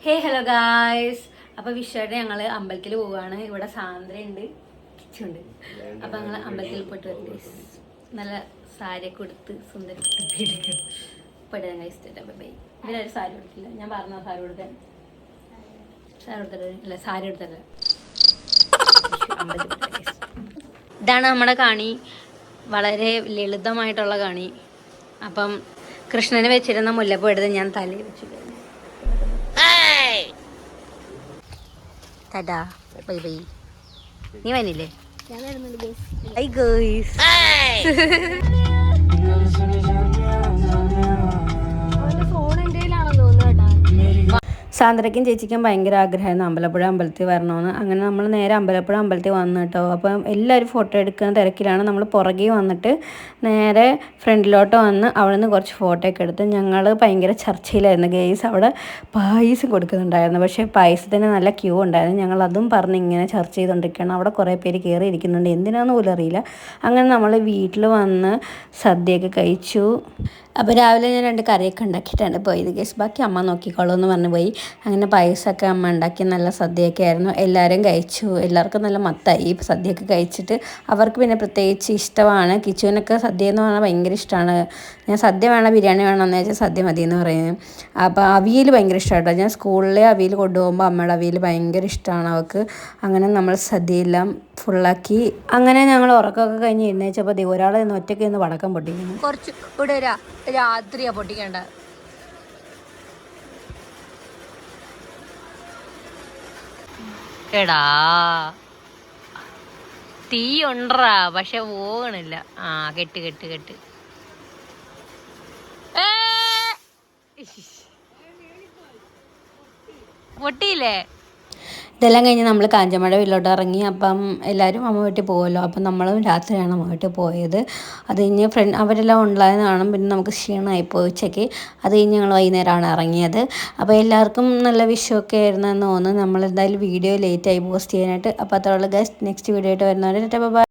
ഹേ hello guys. അപ്പോൾ വിഷുവായിട്ട് ഞങ്ങൾ അമ്പലത്തിൽ പോവുകയാണ്. ഇവിടെ സാന്ദ്ര ഉണ്ട്, കിച്ചുണ്ട്. അപ്പോൾ ഞങ്ങൾ അമ്പലത്തിൽ പോയിട്ട് വരും ഗൈസ്. നല്ല സാരിയൊക്കെ കൊടുത്ത് സുന്ദരി പെടാൻ കഴിച്ചിട്ട് ബൈ. ഇതിനൊരു സാരി കൊടുക്കില്ല, ഞാൻ പറഞ്ഞ സാരി കൊടുക്കാൻ. സാരി കൊടുത്തില്ല, സാരി എടുത്തല്ല. ഇതാണ് നമ്മുടെ കാണി, വളരെ ലളിതമായിട്ടുള്ള കാണി. അപ്പം കൃഷ്ണന് വെച്ചിരുന്ന മുല്ലപ്പൂ എടുത്ത് ഞാൻ തലയിൽ വെച്ചു. Tata bye bye. നീ വന്നില്ലേ? Hi guys. സാന്ദ്രയ്ക്കും ചേച്ചിക്കും ഭയങ്കര ആഗ്രഹമായിരുന്നു അമ്പലപ്പുഴ അമ്പലത്തിൽ വരണമെന്ന്. അങ്ങനെ നമ്മൾ നേരെ അമ്പലപ്പുഴ അമ്പലത്തിൽ വന്നു കേട്ടോ. അപ്പം എല്ലാവരും ഫോട്ടോ എടുക്കുന്ന തിരക്കിലാണ്. നമ്മൾ പുറകെ വന്നിട്ട് നേരെ ഫ്രണ്ടിലോട്ട് വന്ന് അവിടെ നിന്ന് കുറച്ച് ഫോട്ടോ ഒക്കെ എടുത്ത് ഞങ്ങൾ ഭയങ്കര ചർച്ചയിലായിരുന്നു ഗെയ്സ്. അവിടെ പായസം കൊടുക്കുന്നുണ്ടായിരുന്നു, പക്ഷേ പായസത്തിന് നല്ല ക്യൂ ഉണ്ടായിരുന്നു. ഞങ്ങൾ അതും പറഞ്ഞ് ഇങ്ങനെ ചർച്ച ചെയ്തുകൊണ്ടിരിക്കുകയാണ്. അവിടെ കുറേ പേര് കയറി ഇരിക്കുന്നുണ്ട്, എന്തിനാണെന്ന് പോലും അറിയില്ല. അങ്ങനെ നമ്മൾ വീട്ടിൽ വന്ന് സദ്യയൊക്കെ കഴിച്ചു. അപ്പോൾ രാവിലെ ഞാൻ 2 കറിയൊക്കെ ഉണ്ടാക്കിയിട്ടാണ് പോയത് ഗൈസ്. ബാക്കി അമ്മ നോക്കിക്കോളൂ എന്ന് പറഞ്ഞു പോയി. അങ്ങനെ പായസമൊക്കെ അമ്മ ഉണ്ടാക്കി, നല്ല സദ്യയൊക്കെ ആയിരുന്നു. എല്ലാവരും കഴിച്ചു. എല്ലാവർക്കും നല്ല മത്തായി ഈ സദ്യയൊക്കെ കഴിച്ചിട്ട്. അവർക്ക് പിന്നെ പ്രത്യേകിച്ച് ഇഷ്ടമാണ്. കിച്ചുവിനൊക്കെ സദ്യ എന്ന് പറഞ്ഞാൽ ഭയങ്കര ഇഷ്ടമാണ്. ഞാൻ സദ്യ വേണം ബിരിയാണി വേണം എന്ന് വെച്ചാൽ സദ്യ മതി എന്ന് പറയുന്നത്. അപ്പോൾ അവിയൽ ഭയങ്കര ഇഷ്ടമായിട്ടോ. ഞാൻ സ്കൂളിലെ അവിയൽ കൊണ്ടുപോകുമ്പോൾ അമ്മയുടെ അവിയൽ ഭയങ്കര ഇഷ്ടമാണ് അവൾക്ക്. അങ്ങനെ നമ്മൾ സദ്യയെല്ലാം ഫുള്ളാക്കി. അങ്ങനെ ഞങ്ങൾ ഉറക്കമൊക്കെ കഴിഞ്ഞ് എഴുന്നേച്ചപ്പോൾ ഒരാൾ ഇന്ന് ഒറ്റയ്ക്ക് നിന്ന് പടക്കം പൊട്ടിക്കുന്നു. കുറച്ച് ഇവിടെ രാത്രിയാ പൊട്ടിക്കേണ്ട. എടാ തീ ഉണ്ടറാ, പക്ഷെ പോകണില്ല. ആ കെട്ട് കെട്ട് കെട്ട്. പൊട്ടിയില്ലേ? ഇതെല്ലാം കഴിഞ്ഞ് നമ്മൾ കാഞ്ചമഴ വീട്ടിലോട്ട് ഇറങ്ങി. അപ്പം എല്ലാവരും അമ്മ വീട്ടിൽ പോകുമല്ലോ. അപ്പം നമ്മളും രാത്രിയാണ് അമ്മ വീട്ടിൽ പോയത്. അത് കഴിഞ്ഞ് അവരെല്ലാം ഉണ്ടായതാണ്. പിന്നെ നമുക്ക് ക്ഷീണമായിപ്പോയി ഉച്ചയ്ക്ക്. അത് കഴിഞ്ഞ് ഞങ്ങൾ വൈകുന്നേരമാണ് ഇറങ്ങിയത്. അപ്പോൾ എല്ലാവർക്കും നല്ല വിഷുവൊക്കെ ആയിരുന്നു എന്ന് തോന്നുന്നു. നമ്മളെന്തായാലും വീഡിയോ ലേറ്റായി പോസ്റ്റ് ചെയ്യാനായിട്ട്. അപ്പോൾ അത്രയുള്ള ഗസ്റ്റ് നെക്സ്റ്റ് വീഡിയോ ആയിട്ട് വരുന്നവരെ ബൈ.